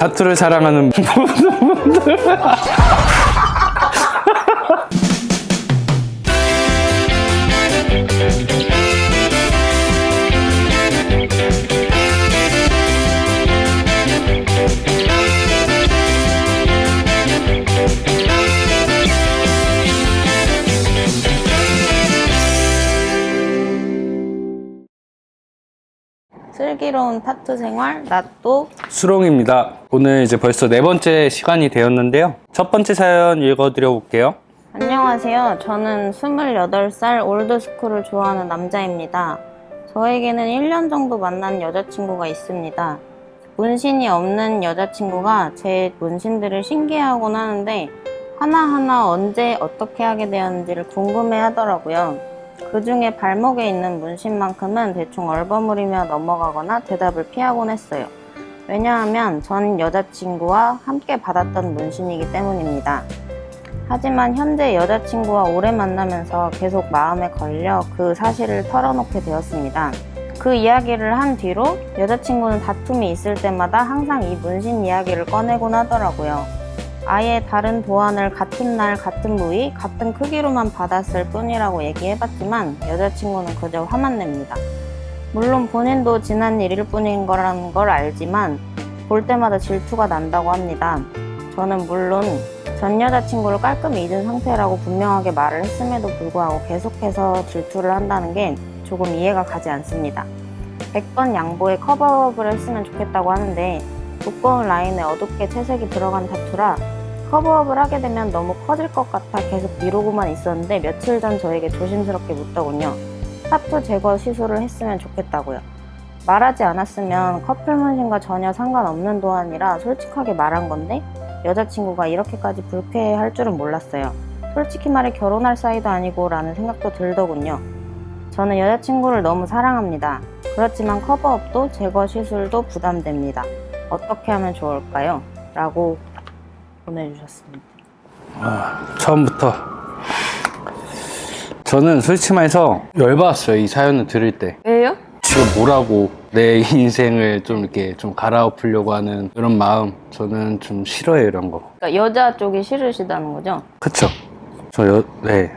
타투를 사랑하는 모든 분들. 슬기로운 타투 생활, 나또 수롱입니다. 오늘 이제 벌써 4번째 시간이 되었는데요. 첫 번째 사연 읽어드려 볼게요. 안녕하세요. 저는 28살 올드스쿨을 좋아하는 남자입니다. 저에게는 1년 정도 만난 여자친구가 있습니다. 문신이 없는 여자친구가 제 문신들을 신기해하곤 하는데 하나하나 언제 어떻게 하게 되었는지를 궁금해 하더라고요. 그 중에 발목에 있는 문신만큼은 대충 얼버무리며 넘어가거나 대답을 피하곤 했어요. 왜냐하면 전 여자친구와 함께 받았던 문신이기 때문입니다. 하지만 현재 여자친구와 오래 만나면서 계속 마음에 걸려 그 사실을 털어놓게 되었습니다. 그 이야기를 한 뒤로 여자친구는 다툼이 있을 때마다 항상 이 문신 이야기를 꺼내곤 하더라고요. 아예 다른 도안을 같은 날 같은 부위 같은 크기로만 받았을 뿐이라고 얘기해봤지만 여자친구는 그저 화만 냅니다. 물론 본인도 지난 일일 뿐인 거라는 걸 알지만 볼 때마다 질투가 난다고 합니다. 저는 물론 전 여자친구를 깔끔히 잊은 상태라고 분명하게 말을 했음에도 불구하고 계속해서 질투를 한다는 게 조금 이해가 가지 않습니다. 100번 양보에 커버업을 했으면 좋겠다고 하는데 두꺼운 라인에 어둡게 채색이 들어간 타투라 커버업을 하게 되면 너무 커질 것 같아 계속 미루고만 있었는데 며칠 전 저에게 조심스럽게 묻더군요. 타투 제거 시술을 했으면 좋겠다고요. 말하지 않았으면 커플 문신과 전혀 상관없는 도안이라 솔직하게 말한 건데 여자친구가 이렇게까지 불쾌해할 줄은 몰랐어요. 솔직히 말해 결혼할 사이도 아니고 라는 생각도 들더군요. 저는 여자친구를 너무 사랑합니다. 그렇지만 커버업도 제거 시술도 부담됩니다. 어떻게 하면 좋을까요? 라고 보내주셨습니다. 처음부터 저는 솔직히 말해서 열받았어요. 이 사연을 들을 때. 왜요? 지금 뭐라고 내 인생을 좀 이렇게 좀 갈아엎으려고 하는 이런 마음, 저는 좀 싫어해요, 이런 거. 그러니까 여자 쪽이 싫으시다는 거죠? 그쵸? 네.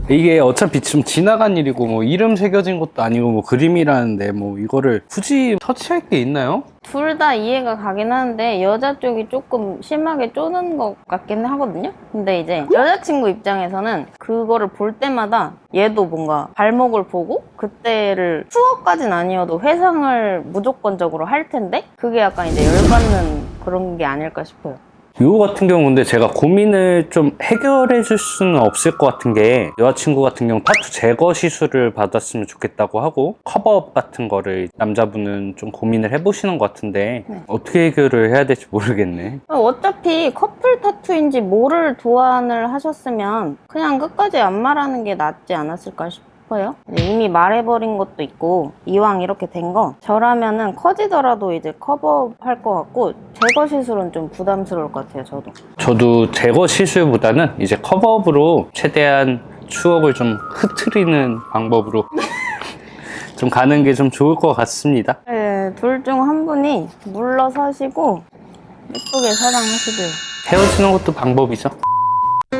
이게 어차피 좀 지나간 일이고 뭐 이름 새겨진 것도 아니고 뭐 그림이라는데 뭐 이거를 굳이 터치할 게 있나요? 둘 다 이해가 가긴 하는데 여자 쪽이 조금 심하게 쪼는 것 같긴 하거든요? 근데 이제 여자친구 입장에서는 그거를 볼 때마다 얘도 뭔가 발목을 보고 그때를 추억까진 아니어도 회상을 무조건적으로 할 텐데 그게 약간 이제 열받는 그런 게 아닐까 싶어요. 이거 같은 경우 근데 제가 고민을 좀 해결해 줄 수는 없을 것 같은 게 여자친구 같은 경우 타투 제거 시술을 받았으면 좋겠다고 하고 커버업 같은 거를 남자분은 좀 고민을 해보시는 것 같은데 네. 어떻게 해결을 해야 될지 모르겠네. 어차피 커플 타투인지 뭐를 도안을 하셨으면 그냥 끝까지 안 말하는 게 낫지 않았을까 싶어요. 이미 말해버린 것도 있고 이왕 이렇게 된 거 저라면은 커지더라도 이제 커버업 할 것 같고 제거 시술은 좀 부담스러울 것 같아요. 저도 제거 시술보다는 이제 커버업으로 최대한 추억을 좀 흐트리는 방법으로 좀 가는 게 좀 좋을 것 같습니다. 네, 둘 중 한 분이 물러서시고 예쁘게 사랑하시길. 헤어지는 것도 방법이죠.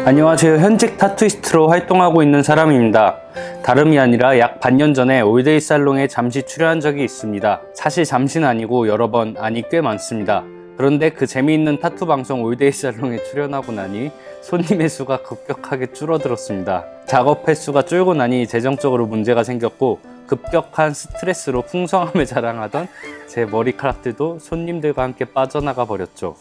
안녕하세요. 현직 타투이스트로 활동하고 있는 사람입니다. 다름이 아니라 약 반년 전에 올데이 살롱에 잠시 출연한 적이 있습니다. 사실 잠시는 아니고 여러 번, 아니 꽤 많습니다. 그런데 그 재미있는 타투 방송 올데이 살롱에 출연하고 나니 손님의 수가 급격하게 줄어들었습니다. 작업 횟수가 줄고 나니 재정적으로 문제가 생겼고 급격한 스트레스로 풍성함을 자랑하던 제 머리카락들도 손님들과 함께 빠져나가 버렸죠.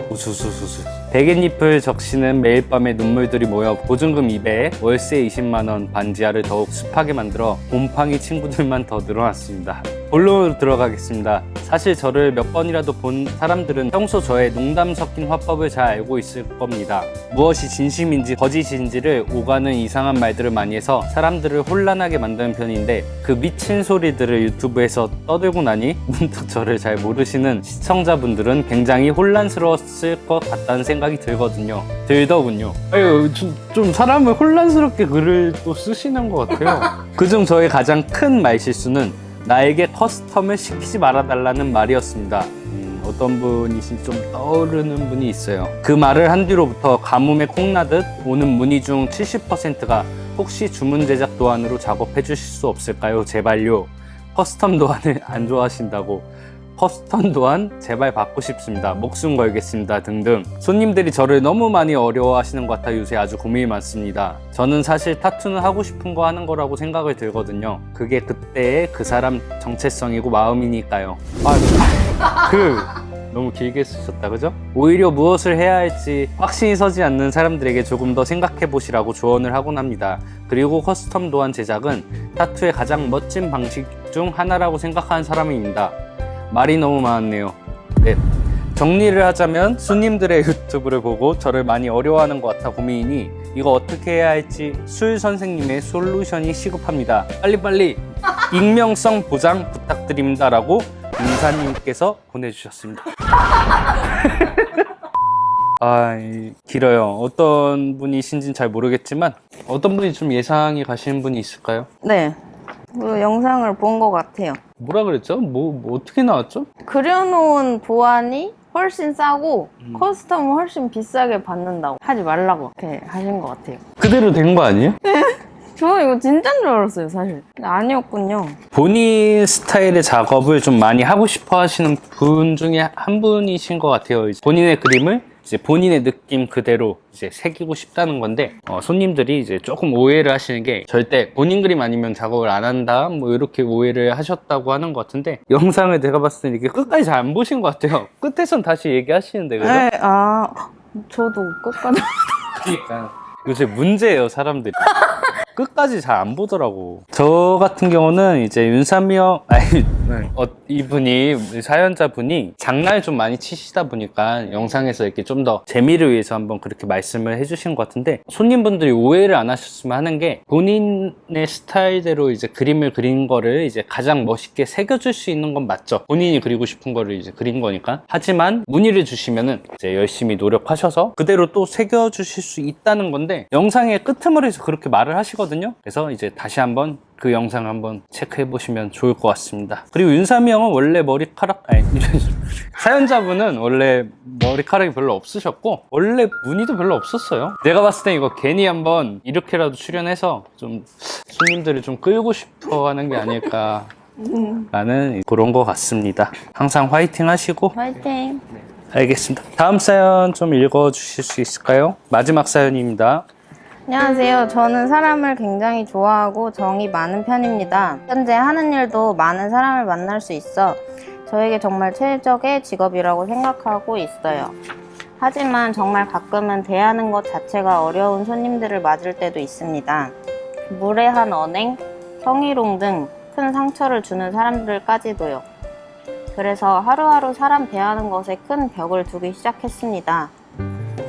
우수수수수. 베갯잎을 적시는 매일 밤의 눈물들이 모여 보증금 2배에 월세 20만원 반지하를 더욱 습하게 만들어 곰팡이 친구들만 더 늘어났습니다. 본론으로 들어가겠습니다. 사실 저를 몇 번이라도 본 사람들은 평소 저의 농담 섞인 화법을 잘 알고 있을 겁니다. 무엇이 진심인지 거짓인지를 오가는 이상한 말들을 많이 해서 사람들을 혼란하게 만드는 편인데 그 미친 소리들을 유튜브에서 떠들고 나니 문득 저를 잘 모르시는 시청자분들은 굉장히 혼란스러웠을 것 같다는 생각이 들더군요. 아유, 좀 사람을 혼란스럽게 글을 또 쓰시는 것 같아요. 그중 저의 가장 큰 말실수는 나에게 커스텀을 시키지 말아달라는 말이었습니다. 어떤 분이신지 좀 떠오르는 분이 있어요. 그 말을 한 뒤로부터 가뭄에 콩나듯 오는 문의 중 70%가 혹시 주문 제작 도안으로 작업해 주실 수 없을까요? 제발요. 커스텀 도안을 안 좋아하신다고. 커스텀 도안 제발 받고 싶습니다. 목숨 걸겠습니다. 등등. 손님들이 저를 너무 많이 어려워하시는 것 같아 요새 아주 고민이 많습니다. 저는 사실 타투는 하고 싶은 거 하는 거라고 생각을 들거든요. 그게 그때의 그 사람 정체성이고 마음이니까요. 너무 길게 쓰셨다, 그죠? 오히려 무엇을 해야 할지 확신이 서지 않는 사람들에게 조금 더 생각해 보시라고 조언을 하곤 합니다. 그리고 커스텀 도안 제작은 타투의 가장 멋진 방식 중 하나라고 생각하는 사람입니다. 말이 너무 많았네요. 네. 정리를 하자면 손님들의 유튜브를 보고 저를 많이 어려워하는 것 같아 고민이니 이거 어떻게 해야 할지 술 선생님의 솔루션이 시급합니다. 빨리빨리 익명성 보장 부탁드립니다 라고 윤사님께서 보내주셨습니다. 길어요. 어떤 분이신지는 잘 모르겠지만 어떤 분이 좀 예상이 가시는 분이 있을까요? 네. 그 영상을 본 것 같아요. 뭐라 그랬죠? 뭐 어떻게 나왔죠? 그려놓은 도안이 훨씬 싸고 커스텀은 훨씬 비싸게 받는다고 하지 말라고 이렇게 하신 것 같아요. 그대로 된 거 아니에요? 저 이거 진짜인 줄 알았어요, 사실. 근데 아니었군요. 본인 스타일의 작업을 좀 많이 하고 싶어 하시는 분 중에 한 분이신 것 같아요. 이제 본인의 그림을 이제 본인의 느낌 그대로 이제 새기고 싶다는 건데, 손님들이 이제 조금 오해를 하시는 게 절대 본인 그림 아니면 작업을 안 한다, 뭐 이렇게 오해를 하셨다고 하는 것 같은데, 영상을 제가 봤을 때 이게 끝까지 잘 안 보신 것 같아요. 끝에선 다시 얘기하시는데, 그죠? 네, 저도 끝까지. 그러니까 요새 문제예요, 사람들이. 끝까지 잘 안 보더라고. 저 같은 경우는 이제 윤삼이형, 이분이, 사연자분이 장난을 좀 많이 치시다 보니까 영상에서 이렇게 좀 더 재미를 위해서 한번 그렇게 말씀을 해주신 것 같은데, 손님분들이 오해를 안 하셨으면 하는 게, 본인의 스타일대로 이제 그림을 그린 거를 이제 가장 멋있게 새겨줄 수 있는 건 맞죠. 본인이 그리고 싶은 거를 이제 그린 거니까. 하지만 문의를 주시면은 이제 열심히 노력하셔서 그대로 또 새겨주실 수 있다는 건데, 영상의 끄트머리에서 그렇게 말을 하시거든요. 그래서 이제 다시 한번 그 영상 한번 체크해 보시면 좋을 것 같습니다. 그리고 윤삼이 형은 원래 사연자분은 원래 머리카락이 별로 없으셨고 원래 무늬도 별로 없었어요. 내가 봤을 때 이거 괜히 한번 이렇게라도 출연해서 좀 손님들을 좀 끌고 싶어 하는 게 아닐까 라는 그런 것 같습니다. 항상 화이팅 하시고. 화이팅. 알겠습니다. 다음 사연 좀 읽어 주실 수 있을까요? 마지막 사연입니다. 안녕하세요. 저는 사람을 굉장히 좋아하고 정이 많은 편입니다. 현재 하는 일도 많은 사람을 만날 수 있어 저에게 정말 최적의 직업이라고 생각하고 있어요. 하지만 정말 가끔은 대하는 것 자체가 어려운 손님들을 맞을 때도 있습니다. 무례한 언행, 성희롱 등 큰 상처를 주는 사람들까지도요. 그래서 하루하루 사람 대하는 것에 큰 벽을 두기 시작했습니다.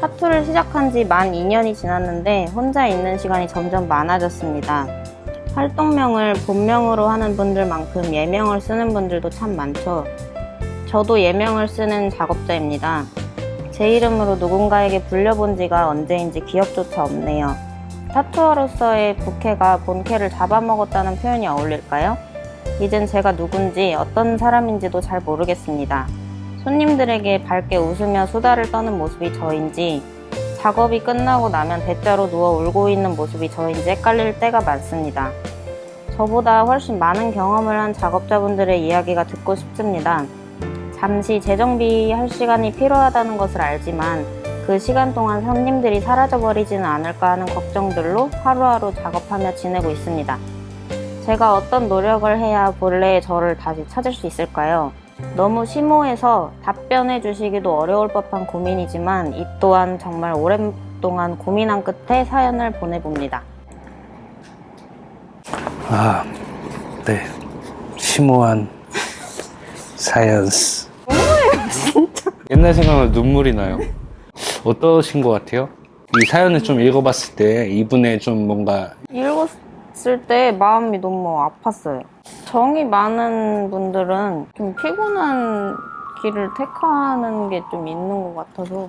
타투를 시작한 지 만 2년이 지났는데 혼자 있는 시간이 점점 많아졌습니다. 활동명을 본명으로 하는 분들만큼 예명을 쓰는 분들도 참 많죠. 저도 예명을 쓰는 작업자입니다. 제 이름으로 누군가에게 불려본 지가 언제인지 기억조차 없네요. 타투어로서의 부캐가 본캐를 잡아먹었다는 표현이 어울릴까요? 이젠 제가 누군지 어떤 사람인지도 잘 모르겠습니다. 손님들에게 밝게 웃으며 수다를 떠는 모습이 저인지 작업이 끝나고 나면 대자로 누워 울고 있는 모습이 저인지 헷갈릴 때가 많습니다. 저보다 훨씬 많은 경험을 한 작업자분들의 이야기가 듣고 싶습니다. 잠시 재정비할 시간이 필요하다는 것을 알지만 그 시간 동안 손님들이 사라져버리지는 않을까 하는 걱정들로 하루하루 작업하며 지내고 있습니다. 제가 어떤 노력을 해야 본래의 저를 다시 찾을 수 있을까요? 너무 심오해서 답변해 주시기도 어려울 법한 고민이지만 이 또한 정말 오랫동안 고민한 끝에 사연을 보내봅니다. 네. 심오한 사연스. 진짜. 옛날 생각하면 눈물이 나요. 어떠신 것 같아요? 이 사연을 좀 읽어봤을 때 이분의 좀 뭔가 읽었을 때 마음이 너무 아팠어요. 정이 많은 분들은 좀 피곤한 길을 택하는 게 좀 있는 것 같아서.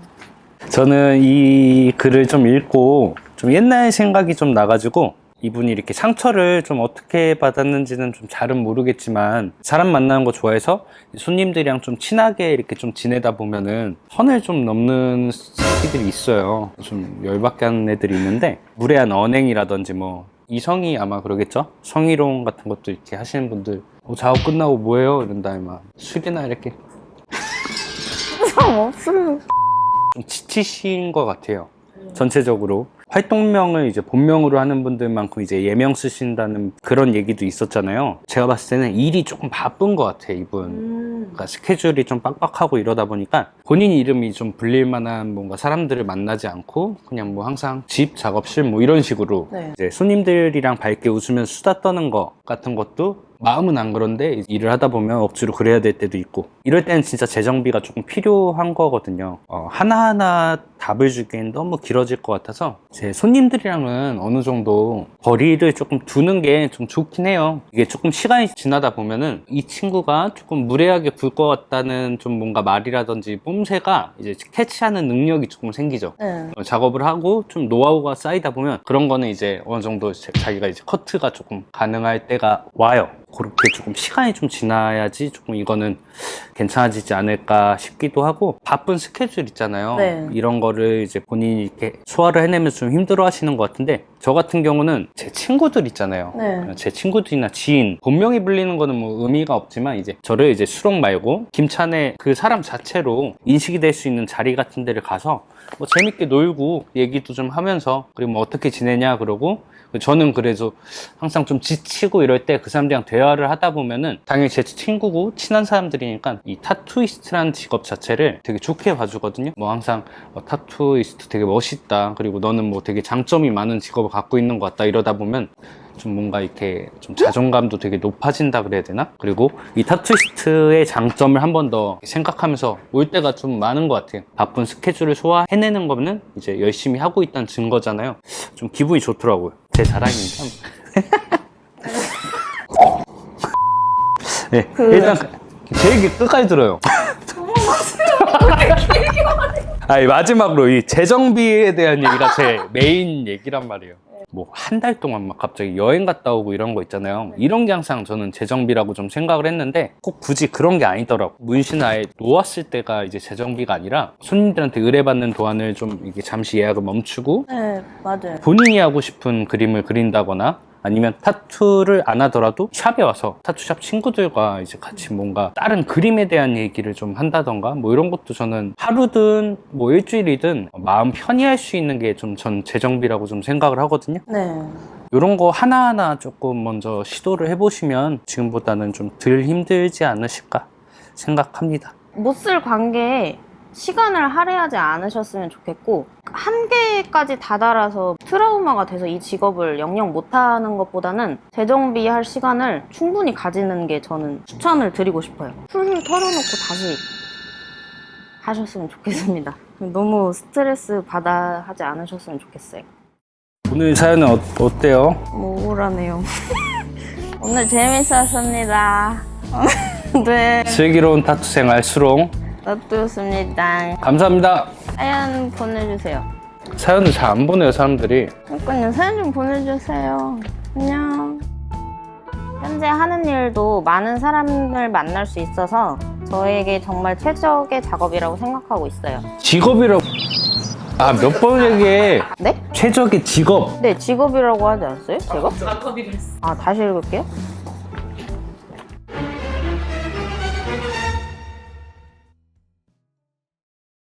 저는 이 글을 좀 읽고 좀 옛날 생각이 좀 나가지고 이분이 이렇게 상처를 좀 어떻게 받았는지는 좀 잘은 모르겠지만 사람 만나는 거 좋아해서 손님들이랑 좀 친하게 이렇게 좀 지내다 보면은 선을 좀 넘는 새끼들이 있어요. 좀 열받게 하는 애들이 있는데 무례한 언행이라든지 뭐 이성이 아마 그러겠죠? 성희롱 같은 것도 이렇게 하시는 분들 작업 끝나고 뭐해요? 이런 다음에 막 술이나 이렇게 없어요. 좀 지치신 것 같아요. 전체적으로 활동명을 이제 본명으로 하는 분들만큼 이제 예명 쓰신다는 그런 얘기도 있었잖아요. 제가 봤을 때는 일이 조금 바쁜 것 같아요, 이분. 그러니까 스케줄이 좀 빡빡하고 이러다 보니까 본인 이름이 좀 불릴 만한 뭔가 사람들을 만나지 않고 그냥 뭐 항상 집, 작업실 뭐 이런 식으로 네. 이제 손님들이랑 밝게 웃으면서 수다 떠는 거 같은 것도 마음은 안 그런데 일을 하다 보면 억지로 그래야 될 때도 있고 이럴 때는 진짜 재정비가 조금 필요한 거거든요. 하나하나 답을 주기엔 너무 길어질 것 같아서 제 손님들이랑은 어느 정도 거리를 조금 두는 게 좀 좋긴 해요. 이게 조금 시간이 지나다 보면은 이 친구가 조금 무례하게 굴 것 같다는 좀 뭔가 말이라든지 뽐새가 이제 캐치하는 능력이 조금 생기죠. 네. 작업을 하고 좀 노하우가 쌓이다 보면 그런 거는 이제 어느 정도 자기가 이제 커트가 조금 가능할 때가 와요. 그렇게 조금 시간이 좀 지나야지 조금 이거는 괜찮아지지 않을까 싶기도 하고 바쁜 스케줄 있잖아요. 네. 이런 거를 이제 본인이 이렇게 소화를 해내면서 좀 힘들어 하시는 것 같은데 저 같은 경우는 제 친구들 있잖아요. 네. 제 친구들이나 지인 본명이 불리는 거는 뭐 의미가 없지만 이제 저를 이제 수록 말고 김찬의 그 사람 자체로 인식이 될 수 있는 자리 같은 데를 가서 뭐 재밌게 놀고 얘기도 좀 하면서 그리고 뭐 어떻게 지내냐 그러고 저는 그래도 항상 좀 지치고 이럴 때 그 사람들이랑 대화를 하다 보면은 당연히 제 친구고 친한 사람들이니까 이 타투이스트라는 직업 자체를 되게 좋게 봐주거든요. 뭐 항상 타투이스트 되게 멋있다. 그리고 너는 뭐 되게 장점이 많은 직업을 갖고 있는 것 같다. 이러다 보면 좀 뭔가 이렇게 좀 자존감도 되게 높아진다 그래야 되나? 그리고 이 타투이스트의 장점을 한 번 더 생각하면서 올 때가 좀 많은 것 같아요. 바쁜 스케줄을 소화해내는 거는 이제 열심히 하고 있다는 증거잖아요. 좀 기분이 좋더라고요. 제 자랑이니까. 네, 일단 제 얘기 끝까지 들어요. 아니, 마지막으로 이 재정비에 대한 얘기가 제 메인 얘기란 말이에요. 뭐 한 달 동안 막 갑자기 여행 갔다 오고 이런 거 있잖아요. 이런 게 항상 저는 재정비라고 좀 생각을 했는데 꼭 굳이 그런 게 아니더라고. 문신 아예 놓았을 때가 이제 재정비가 아니라 손님들한테 의뢰받는 도안을 좀 이게 잠시 예약을 멈추고 네, 맞아요. 본인이 하고 싶은 그림을 그린다거나 아니면 타투를 안 하더라도 샵에 와서 타투샵 친구들과 이제 같이 뭔가 다른 그림에 대한 얘기를 좀 한다던가 뭐 이런 것도 저는 하루든 뭐 일주일이든 마음 편히 할 수 있는 게 좀 전 재정비라고 좀 생각을 하거든요. 네. 이런 거 하나하나 조금 먼저 시도를 해보시면 지금보다는 좀 덜 힘들지 않으실까 생각합니다. 못 쓸 관계에 시간을 할애하지 않으셨으면 좋겠고 한계까지 다다라서 트라우마가 돼서 이 직업을 영영 못하는 것보다는 재정비할 시간을 충분히 가지는 게 저는 추천을 드리고 싶어요. 훌훌 털어놓고 다시 하셨으면 좋겠습니다. 너무 스트레스 받아 하지 않으셨으면 좋겠어요. 오늘 사연은 어때요? 뭐 우울하네요. 오늘 재밌었습니다. 네, 슬기로운 타투 생활 수롱 나또였습니다. 감사합니다. 사연 보내주세요. 사연을 잘 안 보내요 사람들이. 그러니까요, 사연 좀 보내주세요. 안녕. 현재 하는 일도 많은 사람을 만날 수 있어서 저에게 정말 최적의 작업이라고 생각하고 있어요. 직업이라고 몇 번 얘기해. 네? 최적의 직업. 네, 직업이라고 하지 않았어요? 제가? 다시 읽을게요.